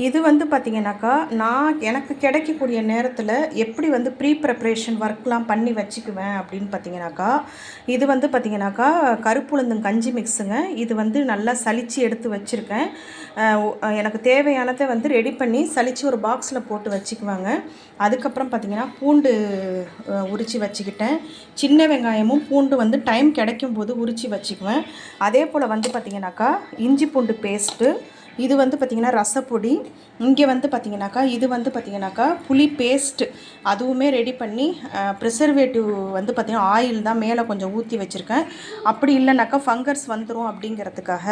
இது வந்து பார்த்தீங்கன்னாக்கா, நான் எனக்கு கிடைக்கக்கூடிய நேரத்தில எப்படி வந்து ப்ரீ ப்ரிப்பரேஷன் ஒர்க்லாம் பண்ணி வச்சுக்குவேன் அப்படின்னு பார்த்தீங்கன்னாக்கா, இது வந்து பார்த்தீங்கன்னாக்கா, கருப்புளுந்தங் கஞ்சி மிக்ஸுங்க. இது வந்து நல்லா சலிச்சு எடுத்து வச்சுருக்கேன். எனக்கு தேவையானதை வந்து ரெடி பண்ணி சலிச்சு ஒரு பாக்ஸில் போட்டு வச்சுக்குவேங்க. அதுக்கப்புறம் பார்த்தீங்கன்னா, பூண்டு உரித்து வச்சுக்கிட்டேன். சின்ன வெங்காயமும் பூண்டு வந்து டைம் கிடைக்கும்போது உரித்து வச்சுக்குவேன். அதே போல் வந்து பார்த்தீங்கன்னாக்கா, இஞ்சி பூண்டு பேஸ்ட்டு, இது வந்து பார்த்திங்கன்னா ரசப்பொடி. இங்கே வந்து பார்த்திங்கனாக்கா இது வந்து பார்த்திங்கனாக்கா புளி பேஸ்ட்டு, அதுவுமே ரெடி பண்ணி ப்ரிசர்வேட்டிவ் வந்து பார்த்திங்கன்னா ஆயில் தான் மேலே கொஞ்சம் ஊற்றி வச்சுருக்கேன். அப்படி இல்லைனாக்கா ஃபங்கஸ் வந்துடும் அப்படிங்கிறதுக்காக.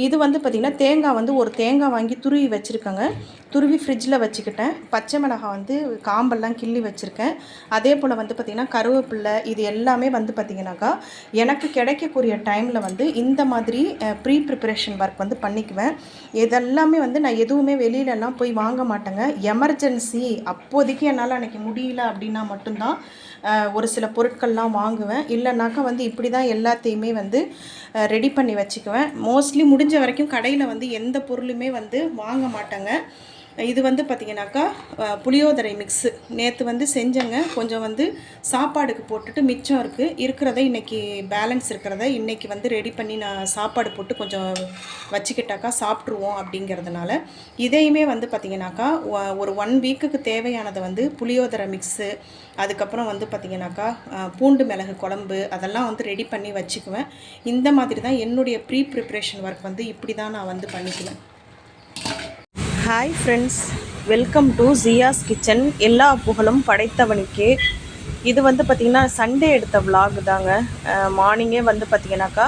இது வந்து பார்த்திங்கன்னா தேங்காய் வந்து ஒரு தேங்காய் வாங்கி துருவி வச்சுருக்கேங்க. துருவி ஃப்ரிட்ஜில் வச்சுக்கிட்டேன். பச்சை மிளகாய் வந்து காம்பெல்லாம் கிள்ளி வச்சுருக்கேன். அதே போல் வந்து பார்த்திங்கன்னா கருவேப்பில்லை, இது எல்லாமே வந்து பார்த்திங்கனாக்கா எனக்கு கிடைக்கக்கூடிய டைமில் வந்து இந்த மாதிரி ப்ரீ ப்ரிப்பரேஷன் ஒர்க் வந்து பண்ணிக்குவேன். இதெல்லாமே வந்து நான் எதுவுமே வெளியிலலாம் போய் வாங்க மாட்டேங்க. எமர்ஜென்சி அப்போதைக்கு என்னால் அன்றைக்கி முடியல அப்படின்னா மட்டும்தான் ஒரு சில பொருட்கள்லாம் வாங்குவேன். இல்லைனாக்கா வந்து இப்படி தான் எல்லாத்தையுமே வந்து ரெடி பண்ணி வச்சுக்குவேன். மோஸ்ட்லி முடிஞ்ச வரைக்கும் கடையில் வந்து எந்த பொருளுமே வந்து வாங்க மாட்டேங்க. இது வந்து பார்த்திங்கனாக்கா புளியோதரை மிக்ஸு நேற்று வந்து செஞ்சேங்க. கொஞ்சம் வந்து சாப்பாடுக்கு போட்டுட்டு மிச்சம் இருக்கிறத இன்றைக்கி பேலன்ஸ் இருக்கிறத இன்றைக்கி வந்து ரெடி பண்ணி நான் சாப்பாடு போட்டு கொஞ்சம் வச்சுக்கிட்டாக்கா சாப்பிட்ருவோம் அப்படிங்கிறதுனால இதையுமே வந்து பார்த்திங்கனாக்கா ஒரு 1 வீக்குக்கு தேவையானதை வந்து புளியோதரை மிக்ஸு, அதுக்கப்புறம் வந்து பார்த்திங்கனாக்கா பூண்டு மிளகு குழம்பு, அதெல்லாம் வந்து ரெடி பண்ணி வச்சுக்குவேன். இந்த மாதிரி தான் என்னுடைய ப்ரீ ப்ரிப்ரேஷன் ஒர்க் வந்து இப்படி தான் நான் வந்து பண்ணிக்குவேன். Hi friends, welcome to Jiya's kitchen. எல்லா புகழும் படைத்தவனுக்கே. இது வந்து பார்த்திங்கன்னா சண்டே எடுத்த விலாக் தாங்க. மார்னிங்கே வந்து பார்த்திங்கனாக்கா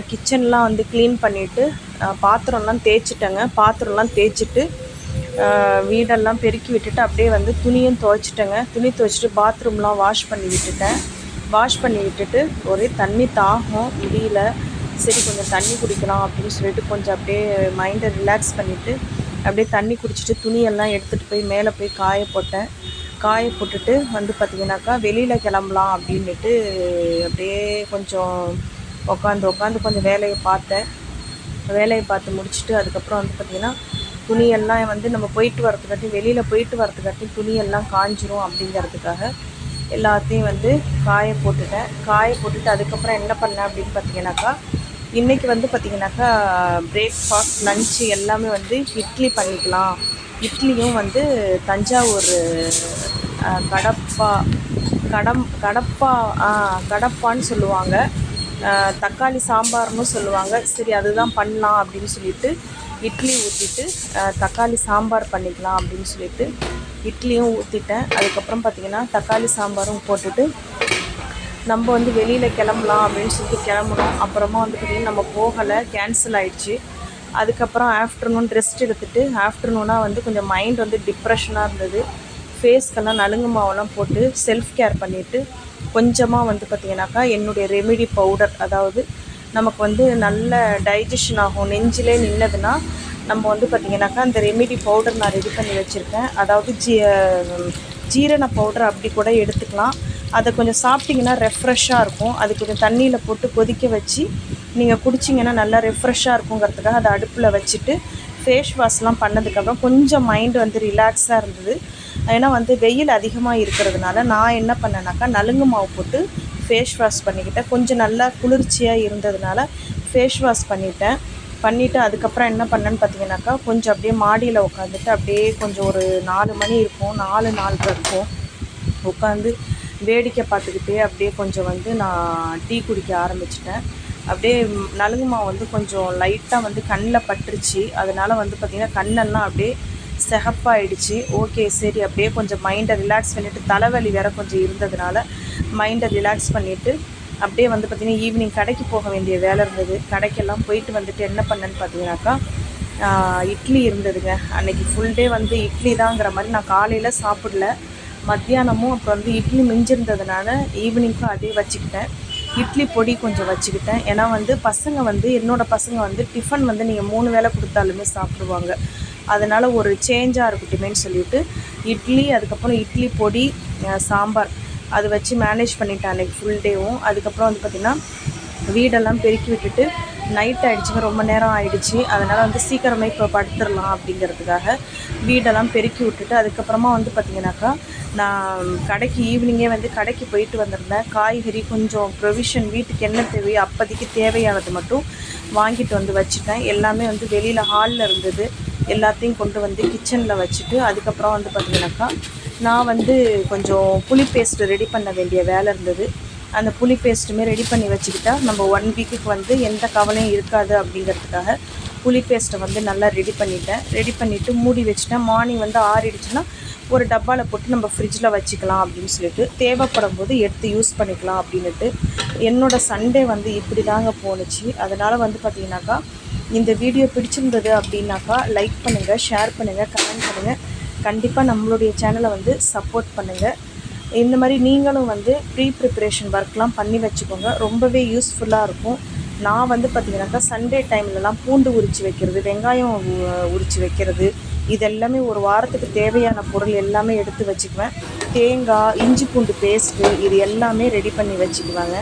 கிச்சன்லாம் வந்து க்ளீன் பண்ணிவிட்டு பாத்திரம்லாம் தேய்ச்சிட்டேங்க. பாத்திரம்லாம் தேய்ச்சிட்டு வீடெல்லாம் பெருக்கி விட்டுட்டு அப்படியே வந்து துணியும் துவைச்சிட்டேங்க. துணி துவைச்சிட்டு பாத்ரூம்லாம் வாஷ் பண்ணி விட்டுட்டு ஒரே தண்ணி தாகம் முடியல. சரி கொஞ்சம் தண்ணி குடிக்கலாம் அப்படின்னு சொல்லிட்டு கொஞ்சம் அப்படியே மைண்டை ரிலாக்ஸ் பண்ணிவிட்டு அப்படியே தண்ணி குடிச்சிட்டு துணியெல்லாம் எடுத்துகிட்டு போய் மேலே போய் காய போட்டுட்டு வந்து பார்த்திங்கனாக்கா வெளியில் கிளம்பலாம் அப்படின்ட்டு அப்படியே கொஞ்சம் உட்காந்து கொஞ்சம் வேலையை பார்த்து முடிச்சுட்டு அதுக்கப்புறம் வந்து பார்த்திங்கன்னா துணியெல்லாம் வந்து நம்ம வெளியில் போயிட்டு வரதுக்காட்டி துணியெல்லாம் காஞ்சிரும் அப்படிங்கிறதுக்காக எல்லாத்தையும் வந்து காய போட்டுட்டு அதுக்கப்புறம் என்ன பண்ணேன் அப்படின்னு பார்த்திங்கனாக்கா இன்றைக்கி வந்து பார்த்திங்கனாக்கா பிரேக்ஃபாஸ்ட் லன்ச்சு எல்லாமே வந்து இட்லி பண்ணிக்கலாம். இட்லியும் வந்து தஞ்சாவூர் கடப்பான்னு சொல்லுவாங்க, தக்காளி சாம்பார்னு சொல்லுவாங்க. சரி அதுதான் பண்ணலாம் அப்படின்னு சொல்லிட்டு இட்லி ஊற்றிட்டு தக்காளி சாம்பார் பண்ணிக்கலாம் அப்படின்னு சொல்லிட்டு இட்லியும் ஊற்றிட்டேன். அதுக்கப்புறம் பார்த்திங்கன்னா தக்காளி சாம்பாரும் போட்டுட்டு நம்ம வந்து வெளியில் கிளம்பலாம் அப்படின்னு சொல்லிட்டு கிளம்புனோம். அப்புறமா வந்து பார்த்திங்கன்னா நம்ம போகலை, கேன்சல் ஆகிடுச்சு. அதுக்கப்புறம் ஆஃப்டர்நூன் ரெஸ்ட் எடுத்துகிட்டு ஆஃப்டர்நூனாக வந்து கொஞ்சம் மைண்ட் வந்து டிப்ரெஷனாக இருந்தது. ஃபேஸ்க்கெல்லாம் நலுங்கு மாவெல்லாம் போட்டு செல்ஃப் கேர் பண்ணிவிட்டு கொஞ்சமாக வந்து பார்த்திங்கனாக்கா என்னுடைய ரெமிடி பவுடர், அதாவது நமக்கு வந்து நல்ல டைஜஷன் ஆகும். நெஞ்சிலே நின்னதுன்னா நம்ம வந்து பார்த்திங்கனாக்கா அந்த ரெமிடி பவுடர் நான் ரெடி பண்ணி வச்சுருக்கேன். அதாவது ஜீரண பவுடர் அப்படி கூட எடுத்துக்கலாம். அதை கொஞ்சம் சாப்பிட்டிங்கன்னா ரெஃப்ரெஷ்ஷாக இருக்கும். அது கொஞ்சம் தண்ணியில் போட்டு கொதிக்க வச்சு நீங்கள் குடிச்சிங்கன்னா நல்லா ரெஃப்ரெஷ்ஷாக இருக்குங்கிறதுக்காக அதை அடுப்பில் வச்சுட்டு ஃபேஸ் வாஷ்லாம் பண்ணதுக்கப்புறம் கொஞ்சம் மைண்டு வந்து ரிலாக்ஸாக இருந்தது. ஏன்னா வந்து வெயில் அதிகமாக இருக்கிறதுனால நான் என்ன பண்ணேன்னாக்கா நலுங்கு மாவு போட்டு ஃபேஸ் வாஷ் பண்ணிக்கிட்டேன். கொஞ்சம் நல்லா குளிர்ச்சியாக இருந்ததுனால ஃபேஸ் வாஷ் பண்ணிவிட்டு அதுக்கப்புறம் என்ன பண்ணேன்னு பார்த்தீங்கன்னாக்கா கொஞ்சம் அப்படியே மாடியில் உட்காந்துட்டு அப்படியே கொஞ்சம் ஒரு 4 மணி இருக்கும், 4:30 இருக்கும், உட்காந்து வேடிக்கை பார்த்துக்கிட்டே அப்படியே கொஞ்சம் வந்து நான் டீ குடிக்க ஆரம்பிச்சிட்டேன். அப்படியே நலுங்கு மாவு வந்து கொஞ்சம் லைட்டாக வந்து கண்ணில் பட்டுருச்சு. அதனால் வந்து பார்த்திங்கன்னா கண்ணெல்லாம் அப்படியே சிகப்பாயிடுச்சு. ஓகே சரி அப்படியே கொஞ்சம் மைண்டை ரிலாக்ஸ் பண்ணிவிட்டு தலைவலி வேறு கொஞ்சம் இருந்ததுனால மைண்டை ரிலாக்ஸ் பண்ணிவிட்டு அப்படியே வந்து பார்த்திங்கன்னா ஈவினிங் கடைக்கு போக வேண்டிய வேலை இருந்தது. கடைக்கெல்லாம் போயிட்டு வந்துட்டு என்ன பண்ணேன்னு பார்த்தீங்கன்னாக்கா இட்லி இருந்ததுங்க. அன்றைக்கி ஃபுல் டே வந்து இட்லி தாங்கிற மாதிரி நான் காலையில் சாப்பிடல, மத்தியானமும் அப்புறம் வந்து இட்லி மிஞ்சிருந்ததுனால ஈவினிங்க்கும் அதே வச்சுக்கிட்டேன். இட்லி பொடி கொஞ்சம் வச்சுக்கிட்டேன். ஏன்னா வந்து என்னோடய பசங்க வந்து டிஃபன் வந்து நீங்கள் 3 வேளை கொடுத்தாலுமே சாப்பிடுவாங்க. அதனால் ஒரு சேஞ்சாக இருக்கட்டுமேன்னு சொல்லிவிட்டு இட்லி, அதுக்கப்புறம் இட்லி பொடி, சாம்பார் அது வச்சு மேனேஜ் பண்ணிட்டேன் அன்றைக்கி ஃபுல் டேவும். அதுக்கப்புறம் வந்து பார்த்திங்கன்னா வீடெல்லாம் பெருக்கி விட்டுட்டு நைட் ஆகிடுச்சுங்க, ரொம்ப நேரம் ஆகிடுச்சு. அதனால் வந்து சீக்கிரமே இப்போ படுத்துடலாம் அப்படிங்கிறதுக்காக வீடெல்லாம் பெருக்கி விட்டுட்டு அதுக்கப்புறமா வந்து பார்த்திங்கனாக்கா நான் கடைக்கு ஈவினிங்கே வந்து கடைக்கு போயிட்டு வந்திருந்தேன். காய்கறி கொஞ்சம் ப்ரொவிஷன் வீட்டுக்கு என்ன தேவையோ அப்போதைக்கு தேவையானது மட்டும் வாங்கிட்டு வந்து வச்சுட்டேன். எல்லாமே வந்து வெளியில் ஹாலில் இருந்தது, எல்லாத்தையும் கொண்டு வந்து கிச்சனில் வச்சுட்டு அதுக்கப்புறம் வந்து பார்த்திங்கனாக்கா நான் வந்து கொஞ்சம் புளி பேஸ்ட்டு ரெடி பண்ண வேண்டிய வேலை இருந்தது. அந்த புளி பேஸ்ட்டுமே ரெடி பண்ணி வச்சுக்கிட்டா நம்ம 1 வீக்குக்கு வந்து எந்த கவலையும் இருக்காது அப்படிங்கிறதுக்காக புளி பேஸ்ட்டை வந்து நல்லா ரெடி பண்ணிவிட்டு மூடி வச்சுட்டேன். மார்னிங் வந்து ஆறிடுச்சுன்னா ஒரு டப்பாவில் போட்டு நம்ம ஃப்ரிட்ஜில் வச்சுக்கலாம் அப்படின்னு சொல்லிட்டு தேவைப்படும் போது எடுத்து யூஸ் பண்ணிக்கலாம் அப்படின்ட்டு என்னோடய சண்டே வந்து இப்படி தாங்க போணுச்சு. அதனால் வந்து பார்த்திங்கனாக்கா இந்த வீடியோ பிடிச்சிருந்தது அப்படின்னாக்கா லைக் பண்ணுங்கள், ஷேர் பண்ணுங்கள், கமெண்ட் பண்ணுங்கள். கண்டிப்பாக நம்மளுடைய சேனலை வந்து சப்போர்ட் பண்ணுங்கள். இந்த மாதிரி நீங்களும் வந்து ப்ரிப்ரேஷன் ஒர்க்லாம் பண்ணி வச்சுக்கோங்க, ரொம்பவே யூஸ்ஃபுல்லாக இருக்கும். நான் வந்து பார்த்திங்கனாக்கா சண்டே டைம்லலாம் பூண்டு உரித்து வைக்கிறது, வெங்காயம் உரித்து வைக்கிறது, இது எல்லாமே ஒரு வாரத்துக்கு தேவையான பொருள் எல்லாமே எடுத்து வச்சுக்குவேன். தேங்காய், இஞ்சி பூண்டு பேஸ்ட்டு இது எல்லாமே ரெடி பண்ணி வச்சுக்குவேங்க.